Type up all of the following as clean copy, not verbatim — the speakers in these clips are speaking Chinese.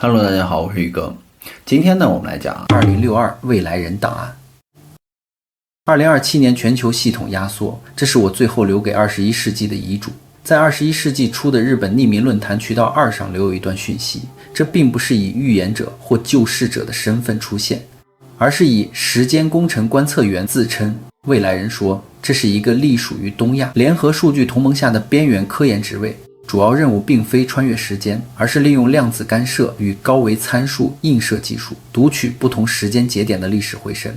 Hello， 大家好，我是宇哥。今天呢，我们来讲2062未来人档案。2027年全球系统压缩，这是我最后留给21世纪的遗嘱。在21世纪初的日本匿名论坛渠道2上留有一段讯息，这并不是以预言者或救世者的身份出现，而是以时间工程观测员自称。未来人说，这是一个隶属于东亚联合数据同盟下的边缘科研职位。主要任务并非穿越时间，而是利用量子干涉与高维参数映射技术，读取不同时间节点的历史回声，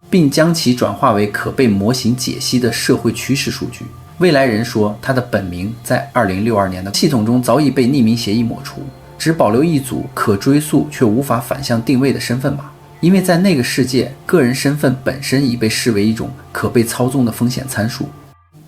并将其转化为可被模型解析的社会趋势数据。未来人说，他的本名在2062年的系统中早已被匿名协议抹除，只保留一组可追溯却无法反向定位的身份码，因为在那个世界，个人身份本身已被视为一种可被操纵的风险参数。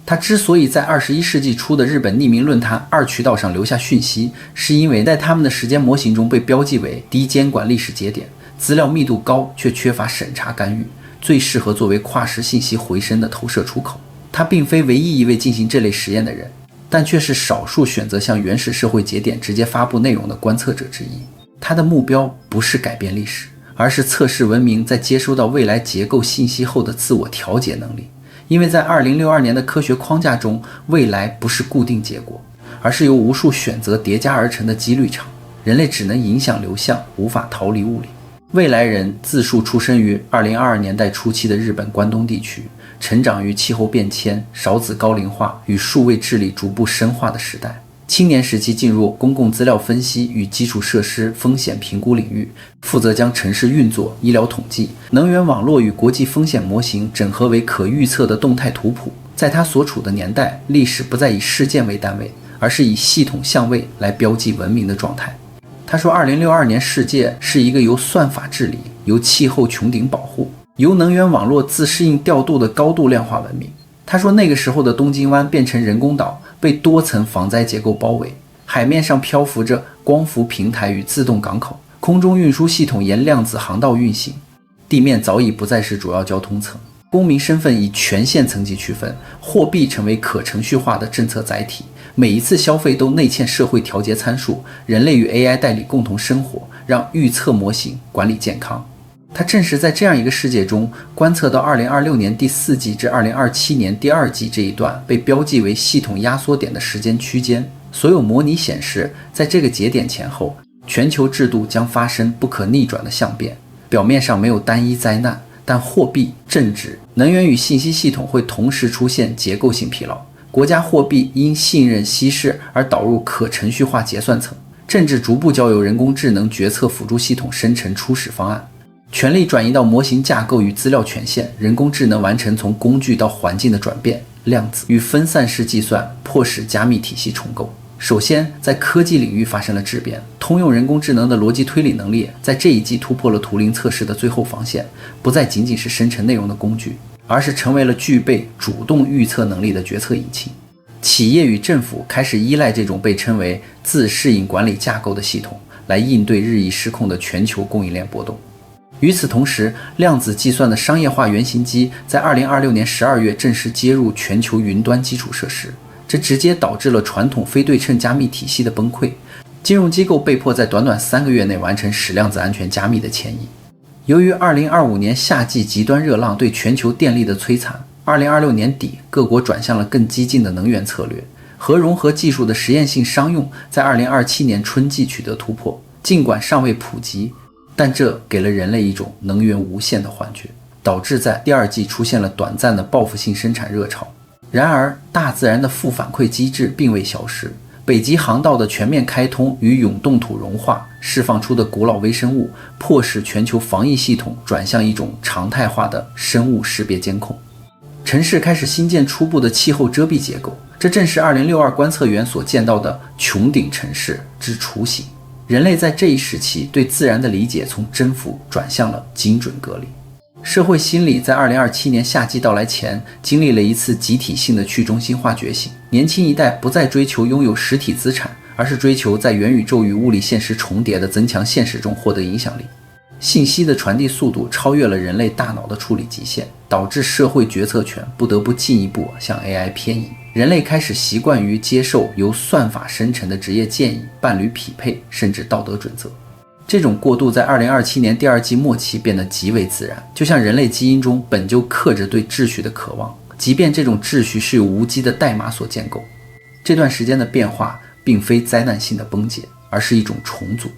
他之所以在21世纪初的日本匿名论坛2渠道上留下讯息，是因为在他们的时间模型中被标记为低监管历史节点，资料密度高却缺乏审查干预，最适合作为跨时信息回声的投射出口。他并非唯一一位进行这类实验的人，但却是少数选择向原始社会节点直接发布内容的观测者之一。他的目标不是改变历史，而是测试文明在接收到未来结构信息后的自我调节能力。因为在2062年的科学框架中，未来不是固定结果，而是由无数选择叠加而成的几率场，人类只能影响流向，无法逃离物理。未来人自述出生于2022年代初期的日本关东地区，成长于气候变迁、少子高龄化与数位治理逐步深化的时代。青年时期进入公共资料分析与基础设施风险评估领域，负责将城市运作、医疗统计、能源网络与国际风险模型整合为可预测的动态图谱。在他所处的年代，历史不再以事件为单位，而是以系统相位来标记文明的状态。他说2062年世界是一个由算法治理、由气候穹顶保护、由能源网络自适应调度的高度量化文明。他说那个时候的东京湾变成人工岛，被多层防灾结构包围，海面上漂浮着光伏平台与自动港口，空中运输系统沿量子航道运行，地面早已不再是主要交通层，公民身份以权限层级区分，货币成为可程序化的政策载体，每一次消费都内嵌社会调节参数，人类与 AI 代理共同生活，让预测模型管理健康。他正是在这样一个世界中，观测到2026年第4季至2027年第2季这一段被标记为系统压缩点的时间区间。所有模拟显示，在这个节点前后，全球制度将发生不可逆转的相变。表面上没有单一灾难，但货币、政治、能源与信息系统会同时出现结构性疲劳。国家货币因信任稀释而导入可程序化结算层，政治逐步交由人工智能决策辅助系统生成初始方案。权力转移到模型架构与资料权限，人工智能完成从工具到环境的转变，量子与分散式计算迫使加密体系重构。首先，在科技领域发生了质变，通用人工智能的逻辑推理能力在这一季突破了图灵测试的最后防线，不再仅仅是生成内容的工具，而是成为了具备主动预测能力的决策引擎。企业与政府开始依赖这种被称为自适应管理架构的系统，来应对日益失控的全球供应链波动。与此同时，量子计算的商业化原型机在2026年12月正式接入全球云端基础设施，这直接导致了传统非对称加密体系的崩溃，金融机构被迫在短短3个月内完成矢量子安全加密的迁移。由于2025年夏季极端热浪对全球电力的摧残，2026年底各国转向了更激进的能源策略，核融合技术的实验性商用在2027年春季取得突破，尽管尚未普及，但这给了人类一种能源无限的幻觉，导致在第2季出现了短暂的报复性生产热潮。然而，大自然的负反馈机制并未消失，北极航道的全面开通与永冻土融化释放出的古老微生物，迫使全球防疫系统转向一种常态化的生物识别监控。城市开始新建初步的气候遮蔽结构，这正是2062观测员所见到的穹顶城市之雏形。人类在这一时期对自然的理解从征服转向了精准隔离。社会心理在2027年夏季到来前经历了一次集体性的去中心化觉醒，年轻一代不再追求拥有实体资产，而是追求在元宇宙与物理现实重叠的增强现实中获得影响力。信息的传递速度超越了人类大脑的处理极限，导致社会决策权不得不进一步向 AI 偏移。人类开始习惯于接受由算法生成的职业建议、伴侣匹配，甚至道德准则。这种过渡在2027年第二季末期变得极为自然，就像人类基因中本就刻着对秩序的渴望，即便这种秩序是由无机的代码所建构。这段时间的变化并非灾难性的崩解，而是一种重组。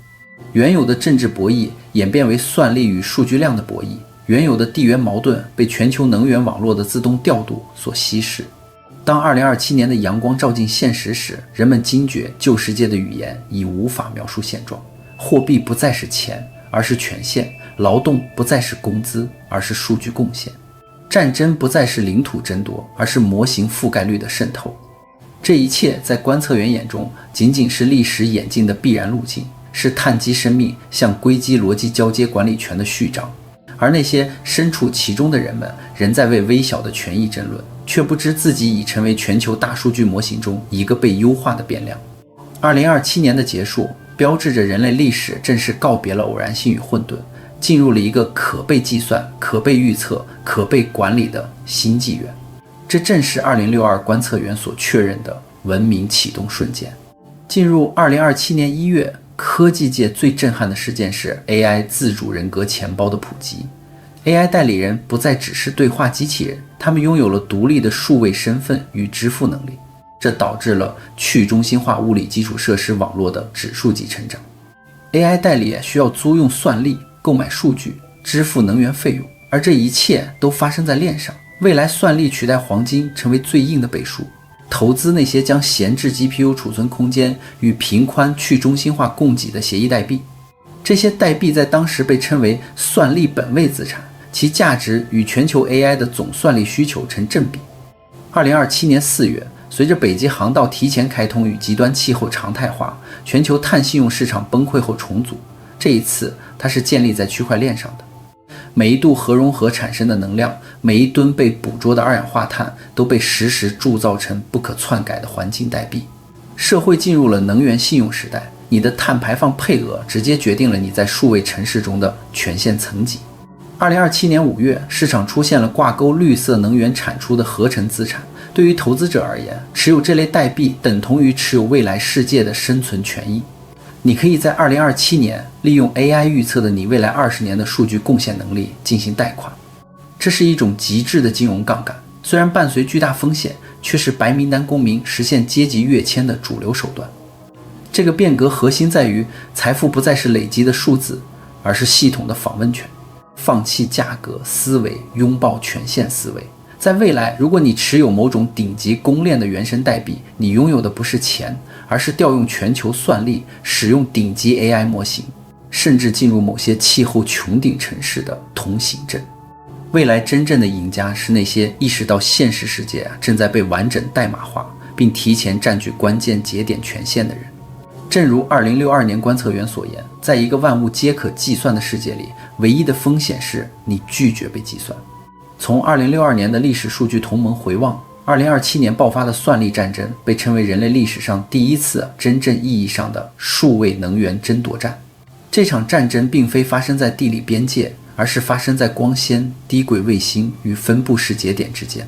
原有的政治博弈演变为算力与数据量的博弈，原有的地缘矛盾被全球能源网络的自动调度所稀释。当2027年的阳光照进现实时，人们惊觉旧世界的语言已无法描述现状。货币不再是钱，而是权限；劳动不再是工资，而是数据贡献；战争不再是领土争夺，而是模型覆盖率的渗透。这一切在观测员眼中仅仅是历史演进的必然路径，是碳基生命向硅基逻辑交接管理权的序章。而那些身处其中的人们仍在为微小的权益争论，却不知自己已成为全球大数据模型中一个被优化的变量。2027年的结束标志着人类历史正式告别了偶然性与混沌，进入了一个可被计算、可被预测、可被管理的新纪元。这正是2062观测员所确认的文明启动瞬间。进入2027年1月，科技界最震撼的事件是 AI 自主人格钱包的普及。AI 代理人不再只是对话机器人，他们拥有了独立的数位身份与支付能力。这导致了去中心化物理基础设施网络的指数级成长。AI 代理需要租用算力、购买数据、支付能源费用，而这一切都发生在链上。未来算力取代黄金成为最硬的倍数。投资那些将闲置 GPU 储存空间与频宽去中心化供给的协议代币。这些代币在当时被称为算力本位资产，其价值与全球 AI 的总算力需求成正比。2027年4月，随着北极航道提前开通与极端气候常态化，全球碳信用市场崩溃后重组。这一次，它是建立在区块链上的。每一度核融合产生的能量，每一吨被捕捉的二氧化碳，都被实时铸造成不可篡改的环境代币。社会进入了能源信用时代，你的碳排放配额直接决定了你在数位城市中的权限层级。2027年5月，市场出现了挂钩绿色能源产出的合成资产。对于投资者而言，持有这类代币等同于持有未来世界的生存权益。你可以在2027年利用 AI 预测的你未来20年的数据贡献能力进行贷款。这是一种极致的金融杠杆，虽然伴随巨大风险，却是白名单公民实现阶级跃迁的主流手段。这个变革核心在于，财富不再是累积的数字，而是系统的访问权。放弃价格思维，拥抱权限思维。在未来，如果你持有某种顶级公链的原生代币，你拥有的不是钱，而是调用全球算力，使用顶级 AI 模型，甚至进入某些气候穹顶城市的通行证。未来真正的赢家是那些意识到现实世界正在被完整代码化，并提前占据关键节点权限的人。正如2062年观测员所言，在一个万物皆可计算的世界里，唯一的风险是你拒绝被计算。从2062年的历史数据同盟回望，2027年爆发的算力战争被称为人类历史上第一次真正意义上的数位能源争夺战。这场战争并非发生在地理边界，而是发生在光纤、低轨卫星与分布式节点之间。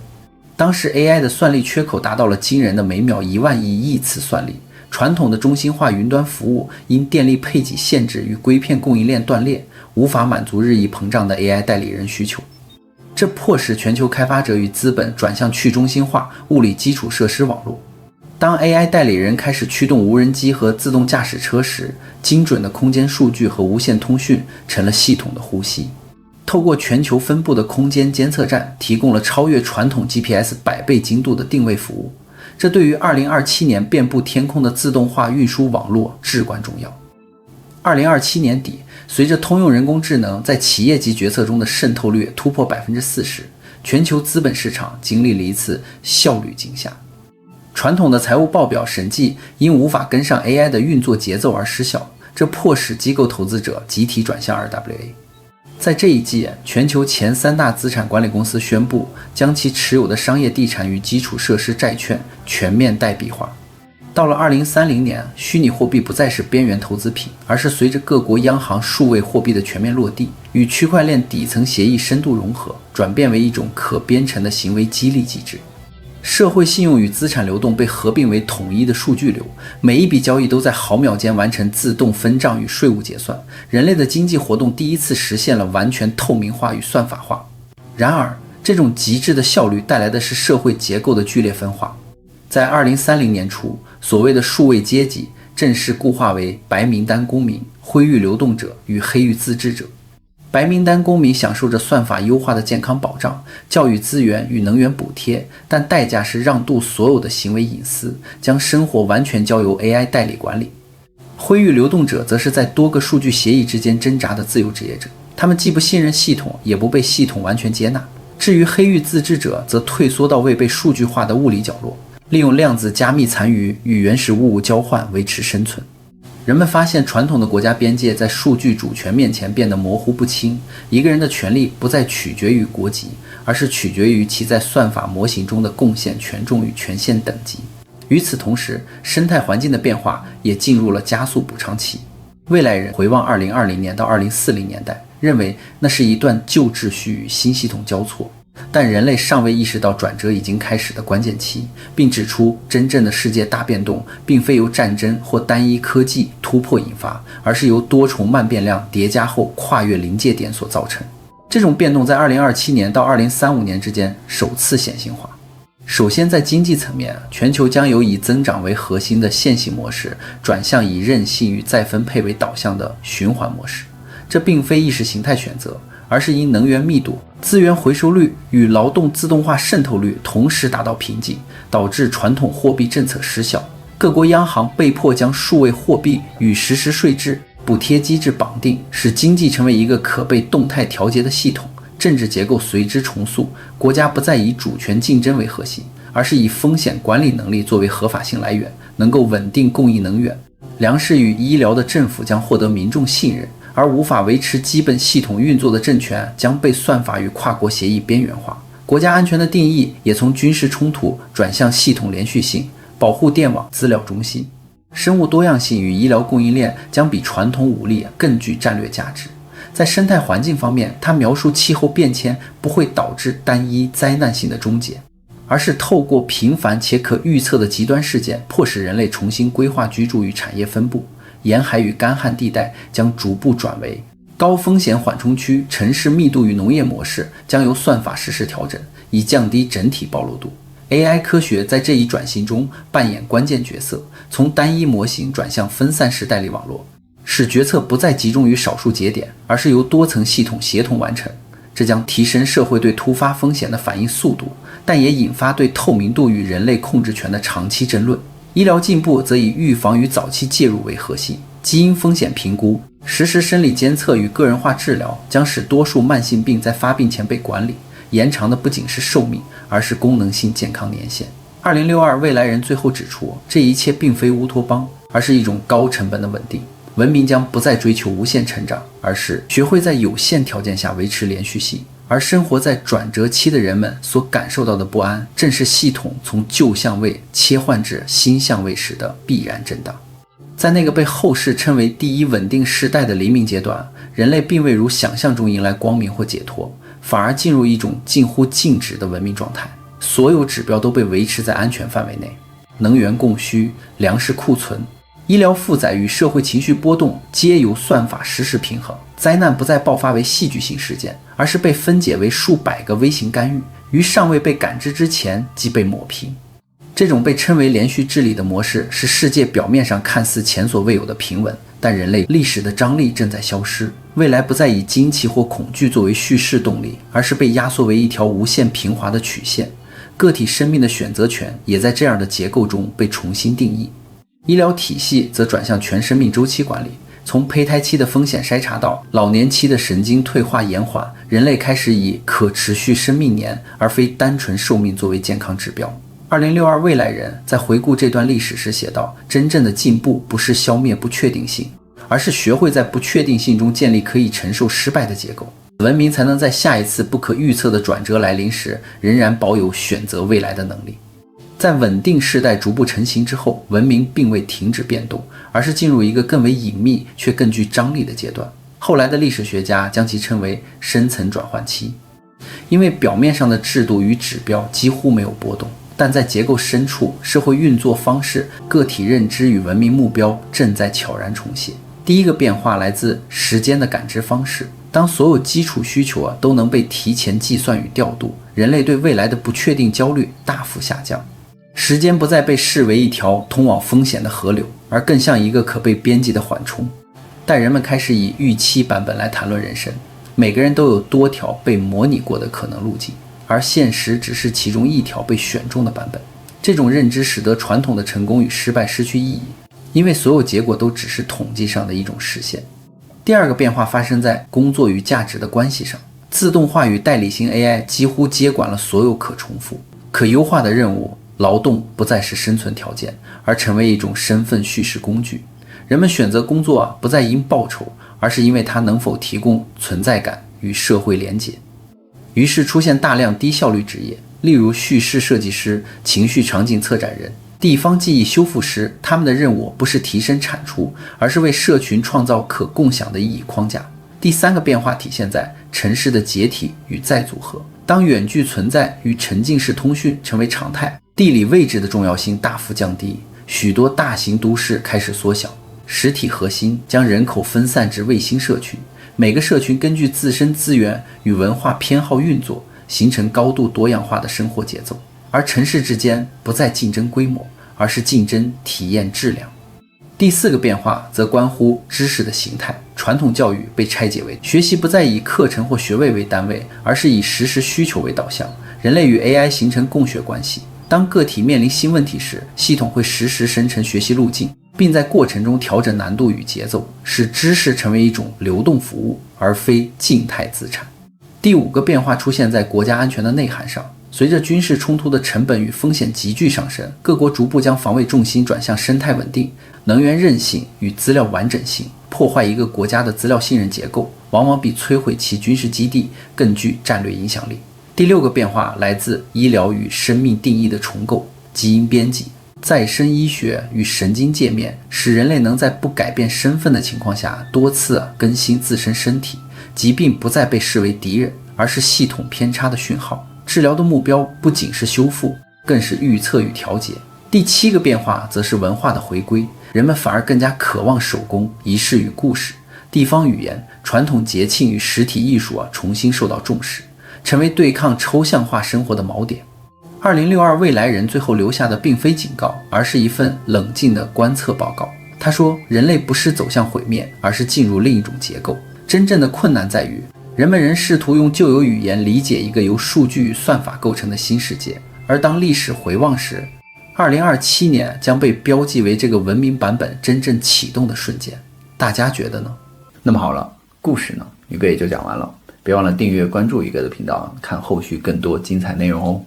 当时 AI 的算力缺口达到了惊人的每秒1万亿亿次算力，传统的中心化云端服务因电力配给限制与硅片供应链断裂，无法满足日益膨胀的 AI 代理人需求。这迫使全球开发者与资本转向去中心化物理基础设施网络。当 AI 代理人开始驱动无人机和自动驾驶车时，精准的空间数据和无线通讯成了系统的呼吸。透过全球分布的空间监测站，提供了超越传统 GPS 100倍精度的定位服务。这对于2027年遍布天空的自动化运输网络至关重要。2027年底，随着通用人工智能在企业级决策中的渗透率突破 40%， 全球资本市场经历了一次效率惊吓。传统的财务报表审计因无法跟上 AI 的运作节奏而失效，这迫使机构投资者集体转向 RWA。 在这一季，全球前3大资产管理公司宣布将其持有的商业地产与基础设施债券全面代币化。到了2030年，虚拟货币不再是边缘投资品，而是随着各国央行数位货币的全面落地，与区块链底层协议深度融合，转变为一种可编程的行为激励机制。社会信用与资产流动被合并为统一的数据流，每一笔交易都在毫秒间完成自动分账与税务结算，人类的经济活动第一次实现了完全透明化与算法化。然而，这种极致的效率带来的是社会结构的剧烈分化。在2030年初，所谓的数位阶级正式固化为白名单公民、灰域流动者与黑域自治者。白名单公民享受着算法优化的健康保障、教育资源与能源补贴，但代价是让渡所有的行为隐私，将生活完全交由 AI 代理管理。灰域流动者则是在多个数据协议之间挣扎的自由职业者，他们既不信任系统，也不被系统完全接纳。至于黑域自治者，则退缩到未被数据化的物理角落，利用量子加密残余与原始物交换维持生存。人们发现传统的国家边界在数据主权面前变得模糊不清，一个人的权利不再取决于国籍，而是取决于其在算法模型中的贡献、权重与权限等级。与此同时，生态环境的变化也进入了加速补偿期。未来人回望2020年到2040年代，认为那是一段旧秩序与新系统交错，但人类尚未意识到转折已经开始的关键期，并指出真正的世界大变动并非由战争或单一科技突破引发，而是由多重慢变量叠加后跨越临界点所造成。这种变动在2027年到2035年之间首次显性化。首先，在经济层面，全球将由以增长为核心的线性模式转向以韧性与再分配为导向的循环模式。这并非意识形态选择，而是因能源密度、资源回收率与劳动自动化渗透率同时达到瓶颈，导致传统货币政策失效。各国央行被迫将数位货币与实时税制、补贴机制绑定，使经济成为一个可被动态调节的系统。政治结构随之重塑，国家不再以主权竞争为核心，而是以风险管理能力作为合法性来源，能够稳定供应能源、粮食与医疗的政府将获得民众信任，而无法维持基本系统运作的政权将被算法与跨国协议边缘化。国家安全的定义也从军事冲突转向系统连续性，保护电网资料中心。生物多样性与医疗供应链将比传统武力更具战略价值。在生态环境方面，它描述气候变迁不会导致单一灾难性的终结，而是透过频繁且可预测的极端事件，迫使人类重新规划居住与产业分布。沿海与干旱地带将逐步转为高风险缓冲区，城市密度与农业模式将由算法实时调整，以降低整体暴露度。AI 科学在这一转型中扮演关键角色，从单一模型转向分散式代理网络，使决策不再集中于少数节点，而是由多层系统协同完成。这将提升社会对突发风险的反应速度，但也引发对透明度与人类控制权的长期争论。医疗进步则以预防与早期介入为核心，基因风险评估、实时生理监测与个人化治疗将使多数慢性病在发病前被管理，延长的不仅是寿命，而是功能性健康年限。2062未来人最后指出，这一切并非乌托邦，而是一种高成本的稳定。文明将不再追求无限成长，而是学会在有限条件下维持连续性。而生活在转折期的人们所感受到的不安，正是系统从旧相位切换至新相位时的必然震荡。在那个被后世称为第一稳定时代的黎明阶段，人类并未如想象中迎来光明或解脱，反而进入一种近乎静止的文明状态。所有指标都被维持在安全范围内，能源供需、粮食库存、医疗负载与社会情绪波动皆由算法实时平衡。灾难不再爆发为戏剧性事件，而是被分解为数百个微型干预，于尚未被感知之前即被抹平。这种被称为连续治理的模式，使世界表面上看似前所未有的平稳，但人类历史的张力正在消失。未来不再以惊奇或恐惧作为叙事动力，而是被压缩为一条无限平滑的曲线。个体生命的选择权也在这样的结构中被重新定义。医疗体系则转向全生命周期管理，从胚胎期的风险筛查到老年期的神经退化延缓，人类开始以可持续生命年而非单纯寿命作为健康指标。2062未来人在回顾这段历史时写道，真正的进步不是消灭不确定性，而是学会在不确定性中建立可以承受失败的结构，文明才能在下一次不可预测的转折来临时，仍然保有选择未来的能力。在稳定世代逐步成型之后，文明并未停止变动，而是进入一个更为隐秘却更具张力的阶段。后来的历史学家将其称为深层转换期。因为表面上的制度与指标几乎没有波动，但在结构深处，社会运作方式、个体认知与文明目标正在悄然重写。第一个变化来自时间的感知方式。当所有基础需求都能被提前计算与调度，人类对未来的不确定焦虑大幅下降。时间不再被视为一条通往风险的河流，而更像一个可被编辑的缓冲。但人们开始以预期版本来谈论人生，每个人都有多条被模拟过的可能路径，而现实只是其中一条被选中的版本。这种认知使得传统的成功与失败失去意义，因为所有结果都只是统计上的一种实现。第二个变化发生在工作与价值的关系上。自动化与代理型 AI 几乎接管了所有可重复、可优化的任务，劳动不再是生存条件，而成为一种身份叙事工具。人们选择工作不再因报酬，而是因为它能否提供存在感与社会连结。于是出现大量低效率职业，例如叙事设计师、情绪场景策展人、地方记忆修复师，他们的任务不是提升产出，而是为社群创造可共享的意义框架。第三个变化体现在城市的解体与再组合。当远距存在与沉浸式通讯成为常态，地理位置的重要性大幅降低，许多大型都市开始缩小，实体核心将人口分散至卫星社群，每个社群根据自身资源与文化偏好运作，形成高度多样化的生活节奏。而城市之间不再竞争规模，而是竞争体验质量。第四个变化则关乎知识的形态。传统教育被拆解为学习不再以课程或学位为单位，而是以实时需求为导向。人类与 AI 形成共学关系，当个体面临新问题时，系统会实时生成学习路径，并在过程中调整难度与节奏，使知识成为一种流动服务，而非静态资产。第五个变化出现在国家安全的内涵上。随着军事冲突的成本与风险急剧上升，各国逐步将防卫重心转向生态稳定、能源韧性与资料完整性。破坏一个国家的资料信任结构，往往比摧毁其军事基地更具战略影响力。第六个变化来自医疗与生命定义的重构。基因编辑、再生医学与神经界面使人类能在不改变身份的情况下多次更新自身身体，疾病不再被视为敌人，而是系统偏差的讯号。治疗的目标不仅是修复，更是预测与调节。第七个变化则是文化的回归，人们反而更加渴望手工、仪式与故事。地方语言、传统节庆与实体艺术重新受到重视，成为对抗抽象化生活的锚点。2062未来人最后留下的并非警告，而是一份冷静的观测报告。他说，人类不是走向毁灭，而是进入另一种结构。真正的困难在于人们仍试图用旧有语言理解一个由数据与算法构成的新世界，而当历史回望时，2027年将被标记为这个文明版本真正启动的瞬间。大家觉得呢？那么好了，故事呢，宇哥也就讲完了。别忘了订阅关注宇哥的频道，看后续更多精彩内容哦。